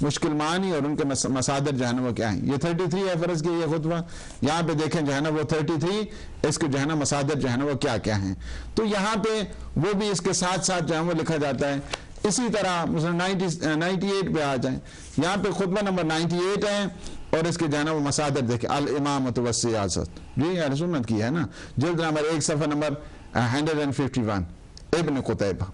مشکل معنی اور ان کے مصادر جو ہے نا وہ کیا ہیں. یہ 33 ہے فرض کی یہ خطبہ, یہاں پہ دیکھیں جو ہے نا وہ 33 اس کے جو ہے نا مصادر جو ہے نا وہ کیا کیا ہیں, تو یہاں پہ وہ بھی اس کے ساتھ ساتھ جو ہے وہ لکھا جاتا ہے. اسی طرح مثلا 98 پہ آ جائیں, یہاں پہ خطبہ نمبر 98 ہے اور اس کے جو ہے نا وہ مصادر دیکھیں, الامامۃ والسیاست, جی اہل سنت کی ہے نا, جلد نمبر 1 صفحہ نمبر 151 ابن قتیبہ.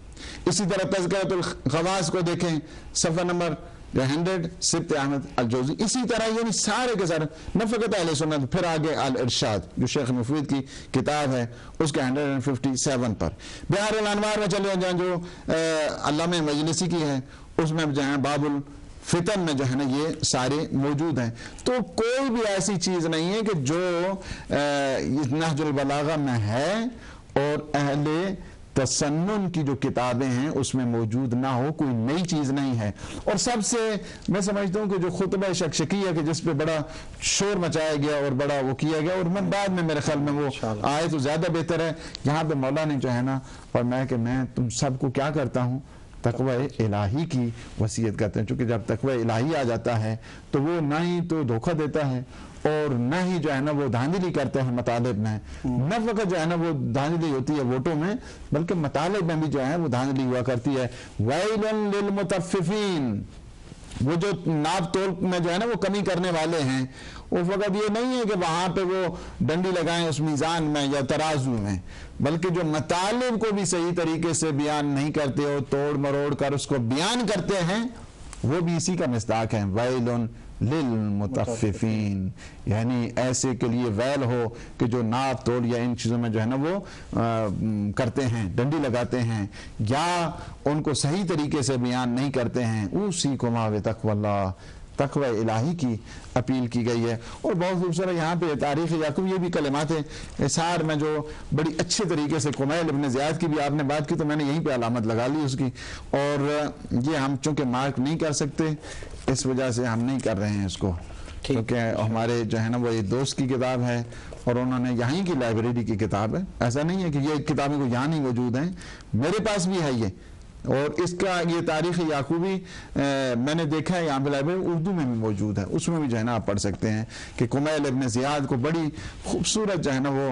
اسی طرح تذکرۃ الخواص کو دیکھیں صفحہ نمبر 100 سبت احمد الجوزی. اسی طرح یعنی سارے کے سارے نہ فقط اہل سنت, پھر آگے الارشاد جو شیخ مفید کی کتاب ہے اس کے 157 پر. بحار الانوار میں چلے جائیں جو علامہ مجلسی کی ہے, اس میں جو ہے باب الفتن میں جو ہے نا یہ سارے موجود ہیں. تو کوئی بھی ایسی چیز نہیں ہے کہ جو نہج البلاغہ میں ہے اور اہل تسنن کی جو کتابیں ہیں اس میں موجود نہ ہو, کوئی نئی چیز نہیں ہے. اور سب سے میں سمجھتا ہوں کہ جو خطبہ شکشکیہ کہ جس پہ بڑا شور مچایا گیا اور بڑا وہ کیا گیا, اور میں بعد میں میرے خیال میں وہ آئے تو زیادہ بہتر ہے. یہاں پہ مولا نے جو ہے نا فرمایا کہ میں تم سب کو کیا کرتا ہوں, تقوی الہی کی وصیت کرتے ہیں. چونکہ جب تقوی الہی آ جاتا ہے تو وہ نہ ہی تو دھوکہ دیتا ہے اور نہ ہی جو ہے نا وہ دھاندلی کرتے ہیں مطالب میں, نہ فقط جو ہے نا وہ دھاندلی ہوتی ہے ووٹوں میں بلکہ مطالب میں بھی جو ہے وہ دھاندلی ہوا کرتی ہے. وَيْلٌ لِّلْمُطَفِّفِينَ, وہ جو ناپ تول میں جو ہے نا وہ کمی کرنے والے ہیں, اس وقت یہ نہیں ہے کہ وہاں پہ وہ ڈنڈی لگائیں اس میزان میں یا ترازو میں, بلکہ جو مطالب کو بھی صحیح طریقے سے بیان نہیں کرتے ہو, توڑ مروڑ کر اس کو بیان کرتے ہیں, وہ بھی اسی کا مصداق ہے. وَيْلٌ للمطففین, یعنی ایسے کے لیے ویل ہو کہ جو ناپ تول یا ان چیزوں میں جو ہے نا وہ کرتے ہیں, ڈنڈی لگاتے ہیں یا ان کو صحیح طریقے سے بیان نہیں کرتے ہیں. اوصیکم بتقوی اللہ, تقوی الہی کی اپیل کی گئی ہے. اور بہت خوبصورت یہاں پہ تاریخ یعقوب یہ بھی کلمات اثار میں جو بڑی اچھے طریقے سے کمیل ابن زیاد کی بھی آپ نے بات کی تو میں نے یہیں پہ علامت لگا لی اس کی, اور یہ ہم چونکہ مارک نہیں کر سکتے اس وجہ سے ہم نہیں کر رہے ہیں اس کو, کیونکہ ہمارے جو ہے نا وہ ایک دوست کی کتاب ہے اور انہوں نے یہیں کی لائبریری کی کتاب ہے. ایسا نہیں ہے کہ یہ کتابیں کو یہاں نہیں موجود ہیں, میرے پاس بھی ہے یہ, اور اس کا یہ تاریخ یعقوبی میں نے دیکھا ہے یہاں پہ لائبریری اردو میں بھی موجود ہے, اس میں بھی جو ہے نا آپ پڑھ سکتے ہیں کہ کمیل ابن زیاد کو بڑی خوبصورت جو ہے نا وہ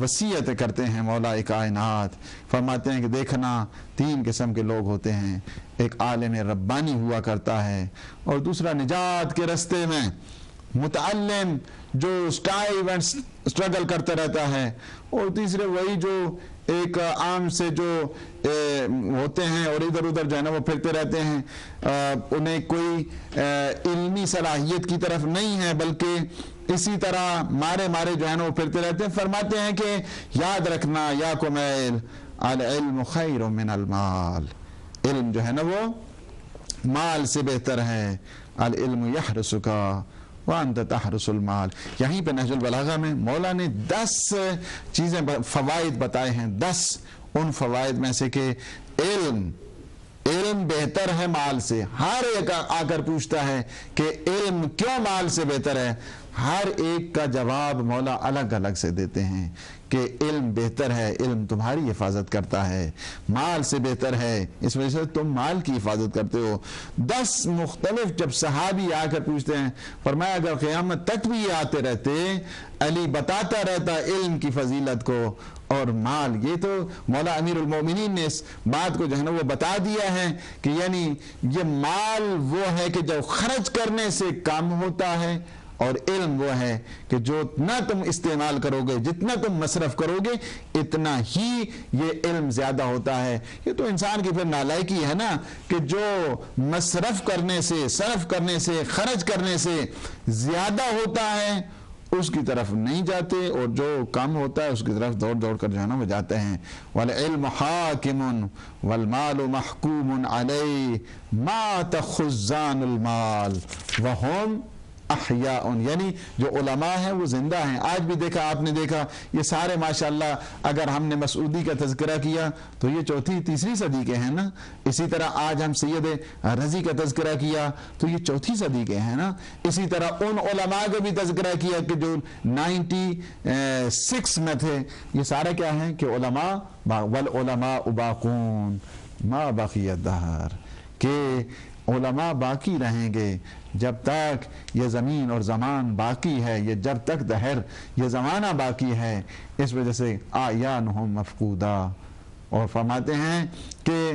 وصیت کرتے ہیں مولا کائنات. فرماتے ہیں کہ دیکھنا 3 قسم کے لوگ ہوتے ہیں, ایک عالم ربانی ہوا کرتا ہے, اور دوسرا نجات کے رستے میں متعلم جو اسٹرگل کرتا رہتا ہے, اور تیسرے وہی جو ایک عام سے جو ہوتے ہیں اور ادھر ادھر جو ہے نا وہ پھرتے رہتے ہیں, انہیں کوئی علمی صلاحیت کی طرف نہیں ہے بلکہ اسی طرح مارے جو ہے نا وہ پھرتے رہتے ہیں. فرماتے ہیں کہ یاد رکھنا یا کمیل, العلم خیر من المال, علم جو ہے نا وہ مال سے بہتر ہے. العلم یحرسک وانت تحرس المال. یہیں پہ نہج البلاغہ میں مولا نے 10 چیزیں فوائد بتائے ہیں, 10 ان فوائد میں سے کہ علم بہتر ہے مال سے. ہر ایک آ کر پوچھتا ہے کہ علم کیوں مال سے بہتر ہے, ہر ایک کا جواب مولا الگ الگ سے دیتے ہیں کہ علم بہتر ہے, علم تمہاری حفاظت کرتا ہے, مال سے بہتر ہے, اس وجہ سے تم مال کی حفاظت کرتے ہو. 10 مختلف جب صحابی آ کر پوچھتے ہیں, فرمایا اگر قیامت تک بھی یہ آتے رہتے, علی بتاتا رہتا علم کی فضیلت کو اور مال. یہ تو مولا امیر المومنین نے اس بات کو جو ہے نا وہ بتا دیا ہے کہ یعنی یہ مال وہ ہے کہ جو خرچ کرنے سے کم ہوتا ہے, اور علم وہ ہے کہ جو اتنا تم استعمال کرو گے, جتنا تم مصرف کرو گے, اتنا ہی یہ علم زیادہ ہوتا ہے. یہ تو انسان کی پھر نالائکی ہے نا کہ جو مصرف کرنے سے, صرف کرنے سے, خرچ کرنے سے زیادہ ہوتا ہے اس کی طرف نہیں جاتے, اور جو کم ہوتا ہے اس کی طرف دوڑ کر جو ہے نا وہ جاتے ہیں. وَالْعِلْمُ حَاكِمٌ وَالْمَالُ مَحْكُومٌ عَلَيْهِ مَا تَخُزَّانُ الْمَالِ وَهُمْ احیاء, یعنی جو علماء ہیں وہ زندہ ہیں. آج بھی دیکھا آپ نے دیکھا یہ سارے ماشاءاللہ, اگر ہم نے مسعودی کا تذکرہ کیا تو یہ 4تھی 3ری صدی کے ہیں نا. اسی طرح آج ہم سید رضی کا تذکرہ کیا تو یہ 4تھی صدی کے ہیں نا. اسی طرح ان علماء کا بھی تذکرہ کیا کہ جو 96 میں تھے. یہ سارا کیا ہے کہ علماء والعلماء باقون ما بقی الدہر, کہ علماء باقی رہیں گے جب تک یہ زمین اور زمان باقی ہے، یہ جب تک دہر یہ زمانہ باقی ہے، اس وجہ سے اعیانہم مفقودہ. اور فرماتے ہیں کہ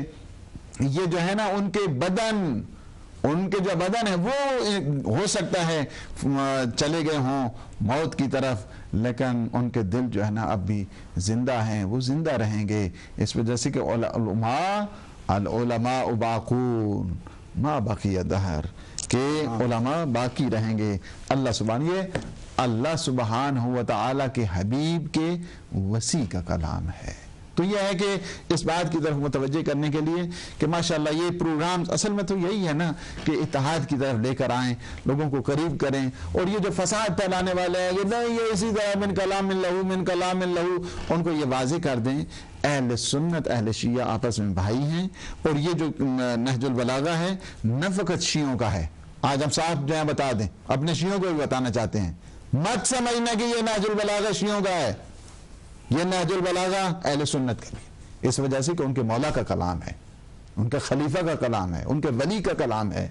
یہ جو ہے نا ان کے جو بدن ہے وہ ہو سکتا ہے چلے گئے ہوں موت کی طرف، لیکن ان کے دل جو ہے نا اب بھی زندہ ہیں، وہ زندہ رہیں گے. اس وجہ سے کہ العلماء باقون ما بقی دہر، کہ علماء باقی رہیں گے. اللہ سبحانہ و تعالی کے حبیب کے وسیع کا کلام ہے. تو یہ ہے کہ اس بات کی طرف متوجہ کرنے کے لیے کہ ماشاءاللہ یہ پروگرام اصل میں تو یہی ہے نا کہ اتحاد کی طرف لے کر آئیں، لوگوں کو قریب کریں. اور یہ جو فساد پھیلانے والے ہیں کہ نہیں یہ اسی طرح من کلام اللہ، ان کو یہ واضح کر دیں اہل سنت اہل شیعہ آپس میں بھائی ہیں. اور یہ جو نہج البلاغہ ہے نہ فقط شیعوں کا ہے. آج ہم صاحب جو ہے بتا دیں، اپنے شیعوں کو بھی بتانا چاہتے ہیں، مت سمجھنا کہ یہ نہج البلاغہ شیعوں کا ہے، یہ نہج البلاغہ اہل سنت کا بھی. اس وجہ سے کہ ان کے مولا کا کلام ہے، ان کے خلیفہ کا کلام ہے، ان کے ولی کا کلام ہے،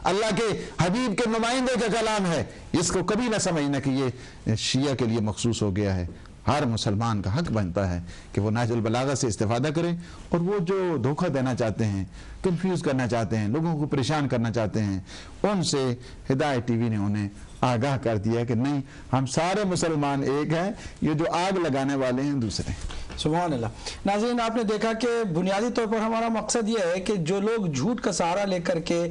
اللہ کے حبیب کے نمائندے کا کلام ہے. اس کو کبھی نہ سمجھنا کہ یہ شیعہ کے لیے مخصوص ہو گیا ہے. ہر مسلمان کا حق بنتا ہے کہ وہ نہج البلاغہ سے استفادہ کریں. اور وہ جو دھوکہ دینا چاہتے ہیں، کنفیوز کرنا چاہتے ہیں، لوگوں کو پریشان کرنا چاہتے ہیں، ان سے ہدایت ٹی وی نے انہیں آگاہ کر دیا کہ نہیں، ہم سارے مسلمان ایک ہیں، یہ جو آگ لگانے والے ہیں دوسرے. سبحان اللہ. ناظرین، آپ نے دیکھا کہ بنیادی طور پر ہمارا مقصد یہ ہے کہ جو لوگ جھوٹ کا سہارا لے کر کے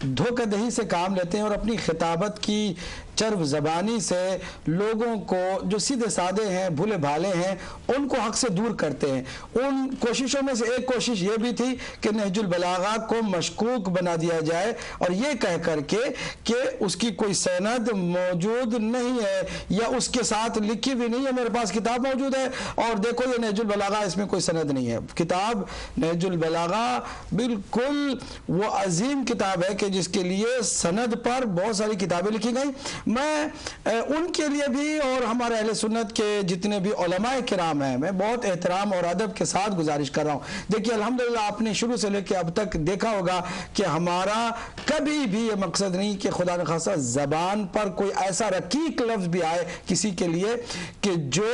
دھوکہ دہی سے کام لیتے ہیں اور اپنی خطابت کی چرب زبانی سے لوگوں کو جو سیدھے سادے ہیں بھولے بھالے ہیں ان کو حق سے دور کرتے ہیں. ان کوششوں میں سے ایک کوشش یہ بھی تھی کہ نہج البلاغہ کو مشکوک بنا دیا جائے اور یہ کہہ کر کے کہ اس کی کوئی سند موجود نہیں ہے یا اس کے ساتھ لکھی بھی نہیں ہے. میرے پاس کتاب موجود ہے اور دیکھو یہ نہج البلاغہ، اس میں کوئی سند نہیں ہے. کتاب نہج البلاغہ بالکل وہ عظیم کتاب ہے کہ جس کے لیے سند پر بہت ساری کتابیں لکھی گئیں. میں ان کے لیے بھی اور ہمارے اہل سنت کے جتنے بھی علماء کرام ہیں میں بہت احترام اور ادب کے ساتھ گزارش کر رہا ہوں. دیکھیے الحمدللہ آپ نے شروع سے لے کے اب تک دیکھا ہوگا کہ ہمارا کبھی بھی یہ مقصد نہیں کہ خدا نخواستہ زبان پر کوئی ایسا رقیق لفظ بھی آئے کسی کے لیے کہ جو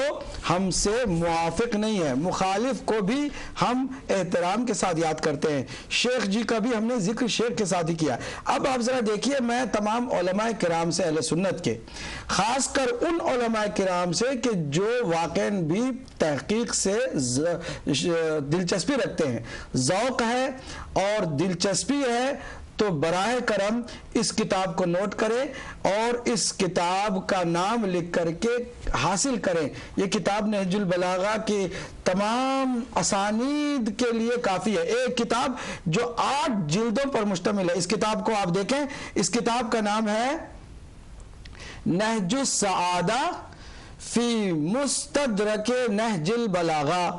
ہم سے موافق نہیں ہے. مخالف کو بھی ہم احترام کے ساتھ یاد کرتے ہیں. شیخ جی کا بھی ہم نے ذکر شیخ کے ساتھ ہی کیا. اب آپ ذرا دیکھیے، میں تمام علماء کرام سے اہل سنت کے، خاص کر ان علماء کرام سے کہ جو واقعاً بھی تحقیق سے دلچسپی رکھتے ہیں، ذوق ہے اور دلچسپی ہے، تو براہ کرم اس کتاب کو نوٹ کریں اور اس کتاب کا نام لکھ کر کے حاصل کریں. یہ کتاب نہج البلاغہ کی تمام اسانید کے لیے کافی ہے. ایک کتاب جو 8 جلدوں پر مشتمل ہے. اس کتاب کو آپ دیکھیں، اس کتاب کا نام ہے نہج السعادہ فی مستدرک نہج البلاغہ.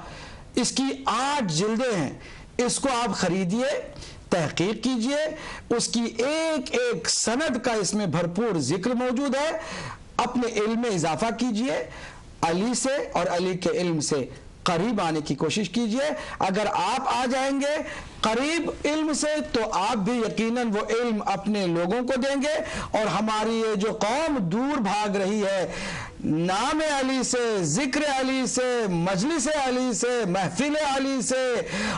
اس کی 8 جلدیں ہیں. اس کو آپ خریدیے، تحقیق کیجئے، اس کی ایک ایک سند کا اس میں بھرپور ذکر موجود ہے. اپنے علم میں اضافہ کیجئے، علی سے اور علی کے علم سے قریب آنے کی کوشش کیجئے. اگر آپ آ جائیں گے قریب علم سے تو آپ بھی یقیناً وہ علم اپنے لوگوں کو دیں گے. اور ہماری یہ جو قوم دور بھاگ رہی ہے نام علی سے، ذکر علی سے، مجلس علی سے، محفل علی سے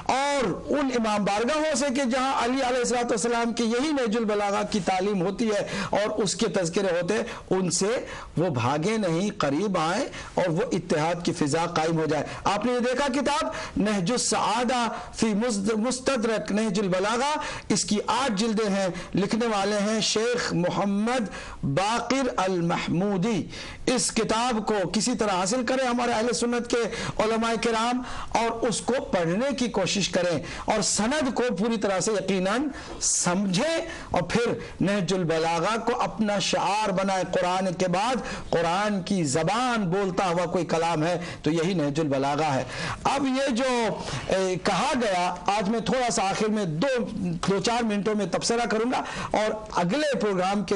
اور ان امام بارگاہوں سے کہ جہاں علی علیہ السلام کی یہی نہج البلاغہ کی تعلیم ہوتی ہے اور اس کے تذکرے ہوتے ہیں، ان سے وہ بھاگے نہیں، قریب آئیں اور وہ اتحاد کی فضا قائم ہو جائے. آپ نے یہ دیکھا کتاب نہج السعادہ فی مستدرک نہج البلاغہ، اس کی 8 جلدیں ہیں. لکھنے والے ہیں شیخ محمد باقر المحمودی. اس کتاب کو کسی طرح حاصل کریں ہمارے اہل سنت کے علماء کرام اور اس کو پڑھنے کی کوشش کریں اور سند کو پوری طرح سے یقیناً سمجھیں اور پھر نہج البلاغہ کو اپنا شعار بنائیں. قرآن کے بعد قرآن کی زبان بولتا ہوا کوئی کلام ہے تو یہی نہج البلاغہ ہے. اب یہ جو کہا گیا، آج میں تھوڑا سا آخر میں 2-4 منٹوں میں تبصرہ کروں گا اور اگلے پروگرام کے